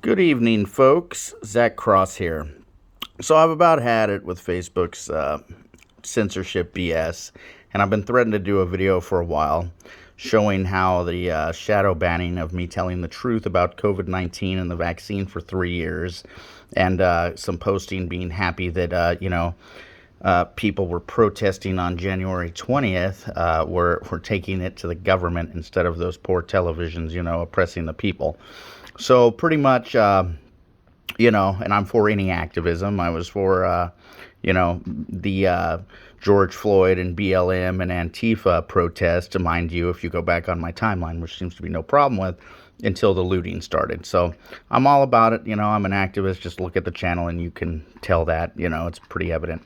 Good evening, folks. Zach Cross here. So I've about had it with Facebook's censorship BS, and I've been threatening to do a video for a while showing how the shadow banning of me telling the truth about COVID-19 and the vaccine for 3 years, and some posting being happy that, people were protesting on January 20th, were taking it to the government instead of those poor televisions, oppressing the people. So pretty much, and I'm for any activism. I was for, the George Floyd and BLM and Antifa protest, mind you, if you go back on my timeline, which seems to be no problem with, until the looting started. So I'm all about it. I'm an activist. Just look at the channel and you can tell that, it's pretty evident.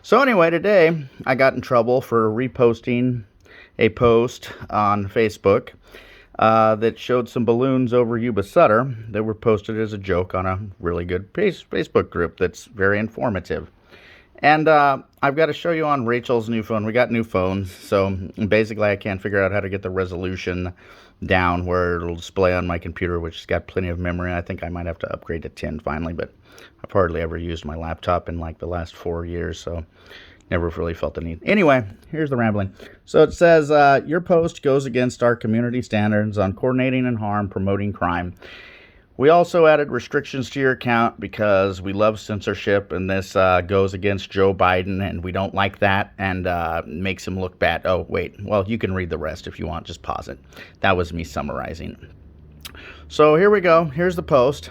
So anyway, today I got in trouble for reposting a post on Facebook that showed some balloons over Yuba Sutter that were posted as a joke on a really good Facebook group that's very informative. And I've got to show you on Rachel's new phone. We got new phones, so basically I can't figure out how to get the resolution down where it'll display on my computer, which has got plenty of memory. I think I might have to upgrade to 10 finally, but I've hardly ever used my laptop in like the last 4 years, so never really felt the need. Anyway, here's the rambling. So it says, your post goes against our community standards on coordinating and harm, promoting crime. We also added restrictions to your account because we love censorship, and this goes against Joe Biden, and we don't like that, and makes him look bad. Oh, wait. Well, you can read the rest if you want. Just pause it. That was me summarizing. So here we go. Here's the post.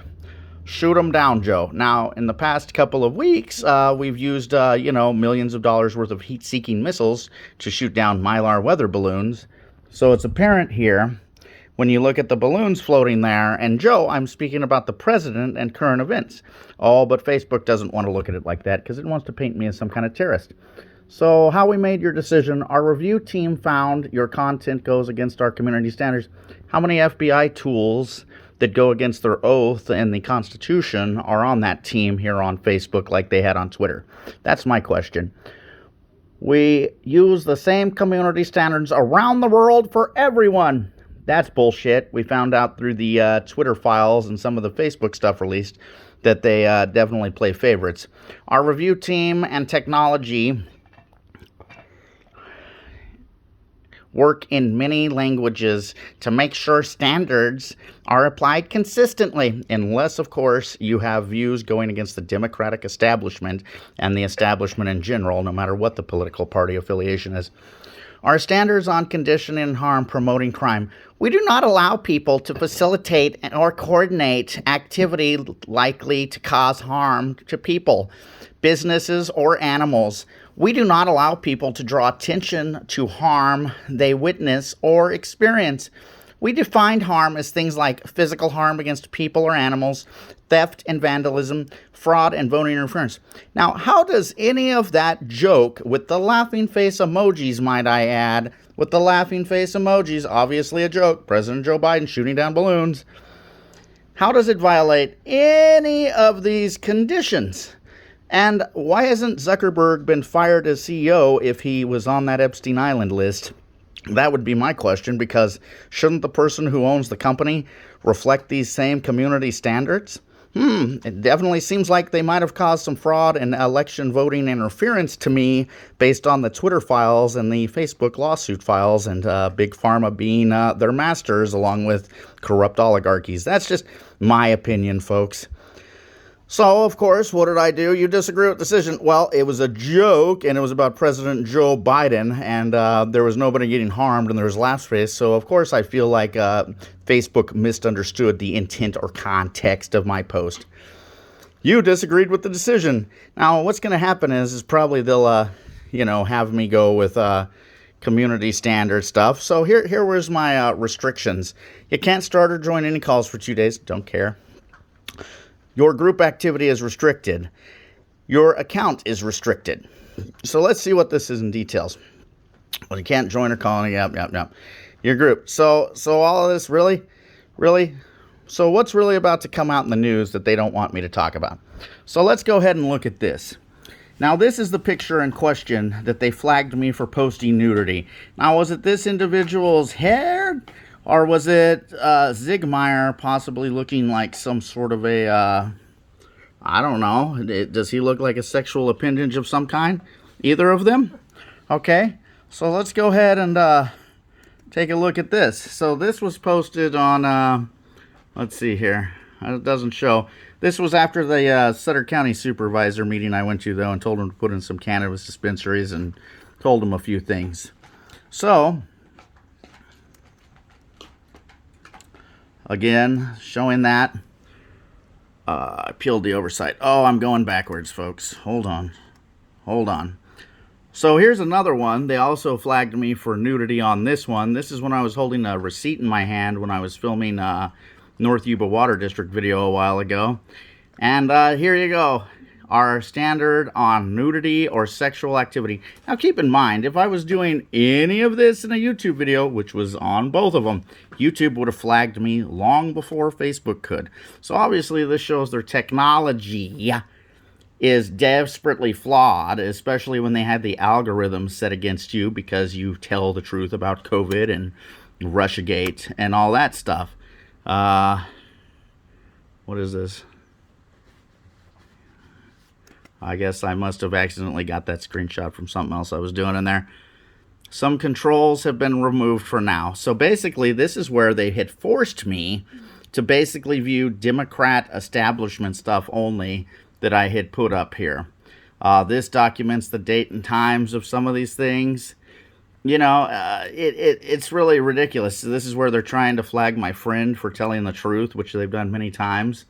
Shoot 'em down, Joe. Now, in the past couple of weeks, we've used, millions of dollars worth of heat-seeking missiles to shoot down Mylar weather balloons. So it's apparent here, when you look at the balloons floating there, and Joe, I'm speaking about the president and current events. Oh, but Facebook doesn't want to look at it like that because it wants to paint me as some kind of terrorist. So how we made your decision, our review team found your content goes against our community standards. How many FBI tools that go against their oath and the Constitution are on that team here on Facebook like they had on Twitter? That's my question. We use the same community standards around the world for everyone. That's bullshit. We found out through the Twitter files and some of the Facebook stuff released that they definitely play favorites. Our review team and technology work in many languages to make sure standards are applied consistently, unless, of course, you have views going against the Democratic establishment and the establishment in general, no matter what the political party affiliation is. Our standards on conditioning and harm, promoting crime. We do not allow people to facilitate or coordinate activity likely to cause harm to people, businesses, or animals. We do not allow people to draw attention to harm they witness or experience. We define harm as things like physical harm against people or animals, theft and vandalism, fraud and voting interference. Now, how does any of that joke with the laughing face emojis, might I add, with the laughing face emojis, obviously a joke, President Joe Biden shooting down balloons, how does it violate any of these conditions? And why hasn't Zuckerberg been fired as CEO if he was on that Epstein Island list? That would be my question, because shouldn't the person who owns the company reflect these same community standards? It definitely seems like they might have caused some fraud and election voting interference to me based on the Twitter files and the Facebook lawsuit files, and Big Pharma being their masters along with corrupt oligarchies. That's just my opinion, folks. So, of course, what did I do? You disagree with the decision. Well, it was a joke, and it was about President Joe Biden, and there was nobody getting harmed, and there was laughs face. So, of course, I feel like Facebook misunderstood the intent or context of my post. You disagreed with the decision. Now, what's going to happen is probably they'll, have me go with community standard stuff. So here was my restrictions. You can't start or join any calls for 2 days. Don't care. Your group activity is restricted. Your account is restricted. So let's see what this is in details. Well, you can't join or call. Yep. Your group. So all of this, really? So what's really about to come out in the news that they don't want me to talk about? So let's go ahead and look at this. Now, this is the picture in question that they flagged me for posting nudity. Now, was it this individual's hair? Or was it Zigmeyer possibly looking like some sort of a, I don't know, does he look like a sexual appendage of some kind? Either of them? Okay, so let's go ahead and take a look at this. So this was posted on, let's see here, it doesn't show. This was after the Sutter County supervisor meeting I went to, though, and told him to put in some cannabis dispensaries and told him a few things. So, again, showing that. I peeled the oversight. Oh, I'm going backwards, folks. Hold on. So here's another one. They also flagged me for nudity on this one. This is when I was holding a receipt in my hand when I was filming North Yuba Water District video a while ago. And here you go. Our standard on nudity or sexual activity. Now keep in mind, if I was doing any of this in a YouTube video, which was on both of them, YouTube would have flagged me long before Facebook could. So obviously this shows their technology is desperately flawed, especially when they had the algorithm set against you because you tell the truth about COVID and Russiagate and all that stuff. What is this? I guess I must have accidentally got that screenshot from something else I was doing in there. Some controls have been removed for now. So basically, this is where they had forced me to basically view Democrat establishment stuff only that I had put up here. This documents the date and times of some of these things. You know, it's really ridiculous. So this is where they're trying to flag my friend for telling the truth, which they've done many times.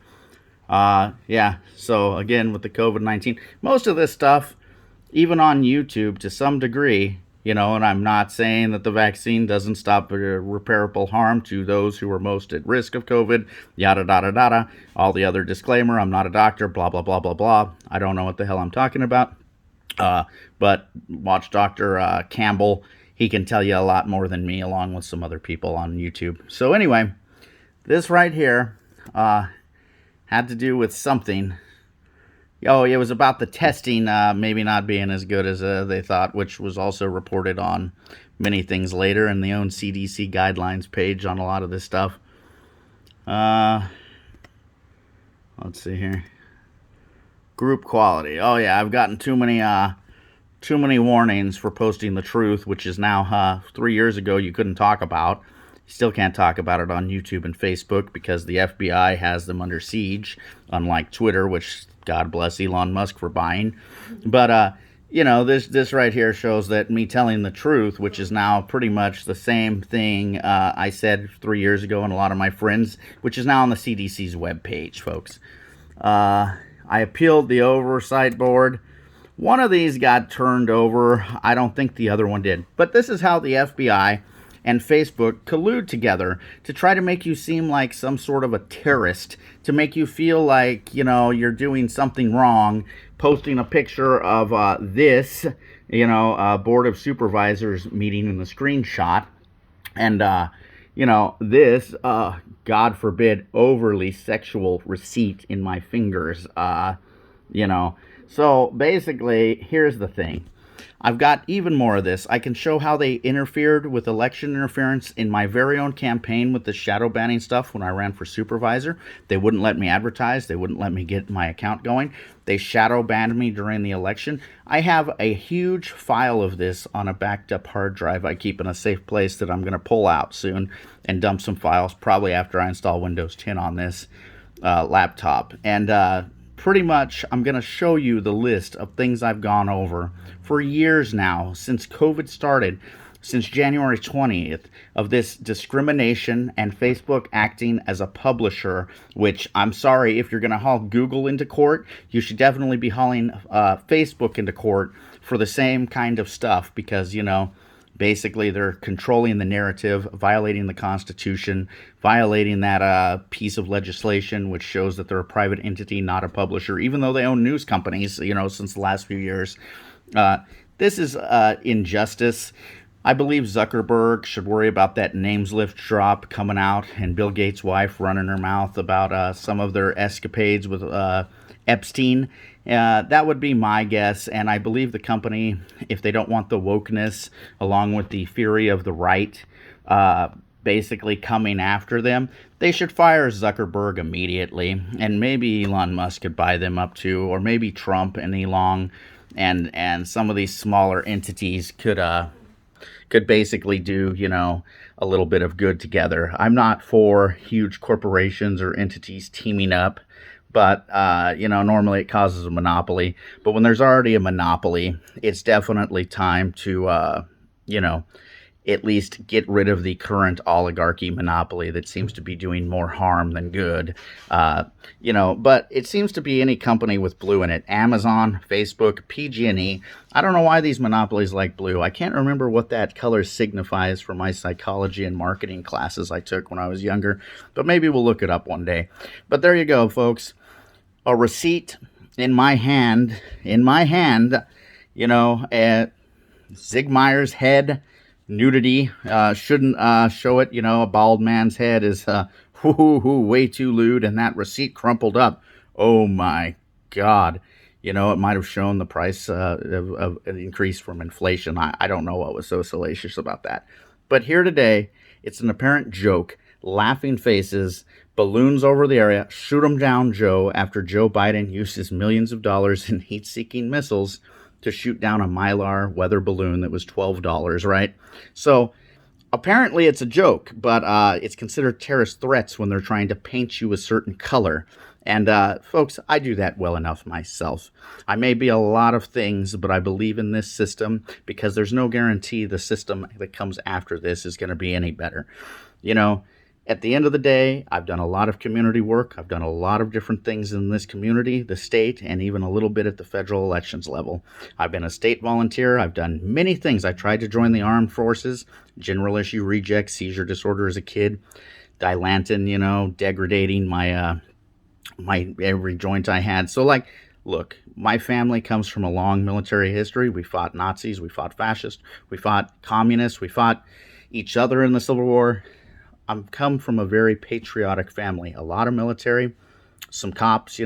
Yeah, so again, with the COVID-19, most of this stuff, even on YouTube to some degree, you know, and I'm not saying that the vaccine doesn't stop repairable harm to those who are most at risk of COVID, yada, yada, yada, all the other disclaimer, I'm not a doctor, blah, blah, blah, blah, blah. I don't know what the hell I'm talking about. But watch Dr. Campbell. He can tell you a lot more than me, along with some other people on YouTube. So anyway, this right here, had to do with something. Oh, it was about the testing maybe not being as good as they thought, which was also reported on many things later in the own CDC guidelines page on a lot of this stuff. Let's see here. Group quality. Oh yeah, I've gotten too many warnings for posting the truth, which is now 3 years ago you couldn't talk about. You still can't talk about it on YouTube and Facebook because the FBI has them under siege, unlike Twitter, which God bless Elon Musk for buying. But you know, this right here shows that me telling the truth, which is now pretty much the same thing I said 3 years ago and a lot of my friends, which is now on the CDC's webpage, folks. I appealed the oversight board. One of these got turned over. I don't think the other one did. But this is how the FBI and Facebook collude together to try to make you seem like some sort of a terrorist, to make you feel like, you know, you're doing something wrong, posting a picture of this, you know, Board of Supervisors meeting in the screenshot, and, you know, this, God forbid, overly sexual receipt in my fingers, you know. So basically, here's the thing. I've got even more of this. I can show how they interfered with election interference in my very own campaign with the shadow banning stuff when I ran for supervisor. They wouldn't let me advertise. They wouldn't let me get my account going. They shadow banned me during the election. I have a huge file of this on a backed up hard drive I keep in a safe place that I'm going to pull out soon and dump some files probably after I install Windows 10 on this laptop. And pretty much, I'm going to show you the list of things I've gone over for years now, since COVID started, since January 20th, of this discrimination and Facebook acting as a publisher, which I'm sorry, if you're going to haul Google into court, you should definitely be hauling Facebook into court for the same kind of stuff, because, you know, basically they're controlling the narrative, violating the Constitution, violating that piece of legislation which shows that they're a private entity, not a publisher, even though they own news companies, you know, since the last few years. This is injustice. I believe Zuckerberg should worry about that names lift drop coming out and Bill Gates' wife running her mouth about some of their escapades with Epstein. That would be my guess, and I believe the company, if they don't want the wokeness along with the fury of the right, basically coming after them, they should fire Zuckerberg immediately, and maybe Elon Musk could buy them up too, or maybe Trump and Elon and some of these smaller entities could basically do, a little bit of good together. I'm not for huge corporations or entities teaming up, but, normally it causes a monopoly. But when there's already a monopoly, it's definitely time to, at least get rid of the current oligarchy monopoly that seems to be doing more harm than good. But it seems to be any company with blue in it. Amazon, Facebook, PG&E. I don't know why these monopolies like blue. I can't remember what that color signifies from my psychology and marketing classes I took when I was younger, but maybe we'll look it up one day. But there you go, folks. A receipt in my hand, Zig Meyer's head. Nudity shouldn't show it. A bald man's head is way too lewd, and that receipt crumpled up. Oh my God. It might have shown the price of an increase from inflation. I don't know what was so salacious about that. But here today, it's an apparent joke. Laughing faces, balloons over the area, shoot 'em down, Joe, after Joe Biden uses millions of dollars in heat-seeking missiles to shoot down a Mylar weather balloon that was $12, right? So apparently it's a joke, but it's considered terrorist threats when they're trying to paint you a certain color. And folks, I do that well enough myself. I may be a lot of things, but I believe in this system because there's no guarantee the system that comes after this is going to be any better. At the end of the day, I've done a lot of community work. I've done a lot of different things in this community, the state, and even a little bit at the federal elections level. I've been a state volunteer. I've done many things. I tried to join the armed forces, general issue reject, seizure disorder as a kid, Dilantin, degrading my every joint I had. So, look, my family comes from a long military history. We fought Nazis. We fought fascists. We fought communists. We fought each other in the Civil War. I'm come from a very patriotic family, a lot of military, some cops,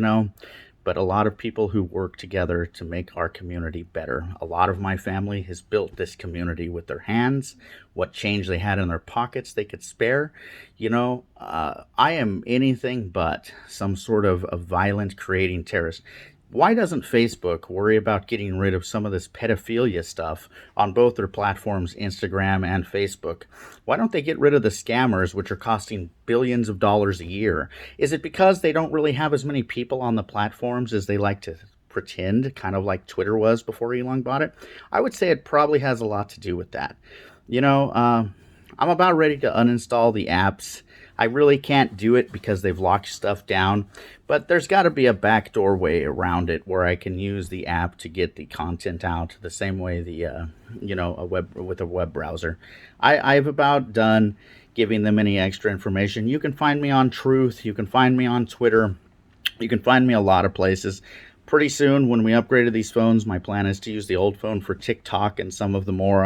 but a lot of people who work together to make our community better. A lot of my family has built this community with their hands, what change they had in their pockets they could spare. I am anything but some sort of a violent creating terrorist. Why doesn't Facebook worry about getting rid of some of this pedophilia stuff on both their platforms, Instagram and Facebook? Why don't they get rid of the scammers, which are costing billions of dollars a year? Is it because they don't really have as many people on the platforms as they like to pretend, kind of like Twitter was before Elon bought it? I would say it probably has a lot to do with that. I'm about ready to uninstall the apps. I really can't do it because they've locked stuff down, but there's got to be a backdoor way around it where I can use the app to get the content out the same way with a web browser. I've about done giving them any extra information. You can find me on Truth. You can find me on Twitter. You can find me a lot of places. Pretty soon, when we upgraded these phones, my plan is to use the old phone for TikTok and some of the more,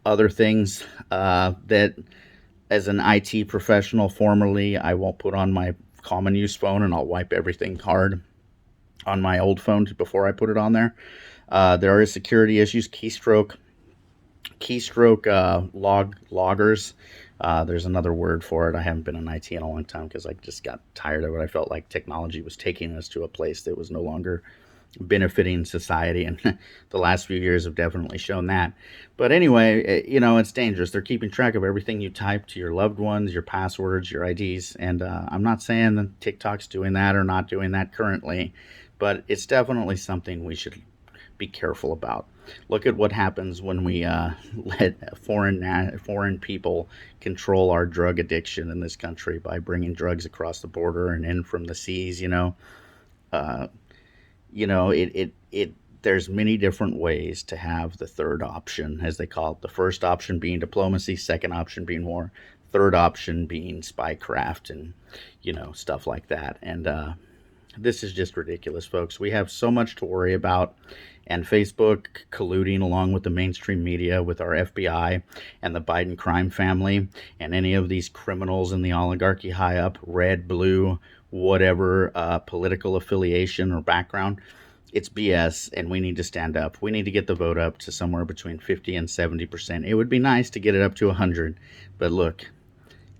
other things that, as an IT professional formerly, I won't put on my common use phone, and I'll wipe everything hard on my old phone before I put it on there. There are security issues, keystroke loggers. There's another word for it. I haven't been in IT in a long time because I just got tired of it. I felt like technology was taking us to a place that was no longer benefiting society, and the last few years have definitely shown that. But anyway, it's dangerous. They're keeping track of everything you type to your loved ones, your passwords, your IDs, and I'm not saying that TikTok's doing that or not doing that currently, but it's definitely something we should be careful about. Look at what happens when we let foreign people control our drug addiction in this country by bringing drugs across the border and in from the seas. There's many different ways to have the third option, as they call it. The first option being diplomacy, second option being war, third option being spycraft and, stuff like that. And this is just ridiculous, folks. We have so much to worry about. And Facebook colluding along with the mainstream media with our FBI and the Biden crime family and any of these criminals in the oligarchy high up, red, blue, whatever political affiliation or background. it's BS, and we need to stand up. We need to get the vote up to somewhere between 50 and 70%. It would be nice to get it up to 100, but look,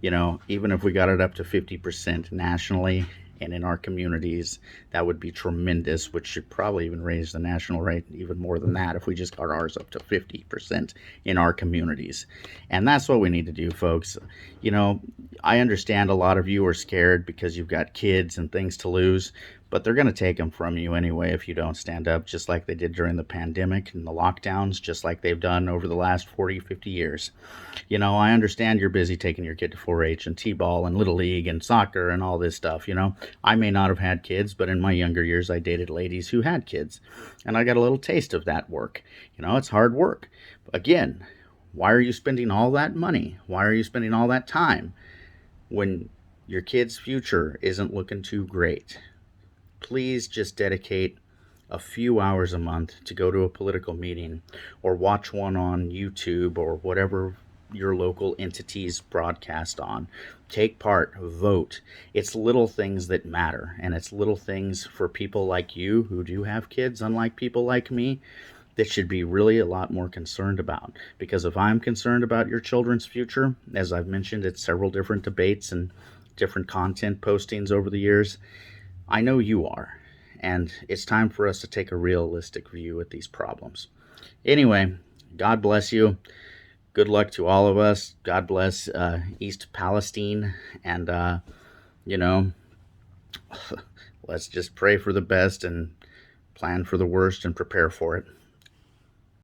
even if we got it up to 50% nationally and in our communities, that would be tremendous, which should probably even raise the national rate even more than that if we just got ours up to 50% in our communities. And that's what we need to do, folks. I understand a lot of you are scared because you've got kids and things to lose, but they're going to take them from you anyway if you don't stand up, just like they did during the pandemic and the lockdowns, just like they've done over the last 40, 50 years. I understand you're busy taking your kid to 4-H and T-ball and Little League and soccer and all this stuff. I may not have had kids, but in my younger years, I dated ladies who had kids, and I got a little taste of that work. It's hard work. Again, why are you spending all that money? Why are you spending all that time when your kid's future isn't looking too great? Please just dedicate a few hours a month to go to a political meeting or watch one on YouTube or whatever your local entities broadcast on. Take part, vote. It's little things that matter, and it's little things for people like you who do have kids, unlike people like me, that should be really a lot more concerned about. Because if I'm concerned about your children's future, as I've mentioned at several different debates and different content postings over the years, I know you are, and it's time for us to take a realistic view at these problems. Anyway, God bless you. Good luck to all of us. God bless East Palestine, and, let's just pray for the best and plan for the worst and prepare for it.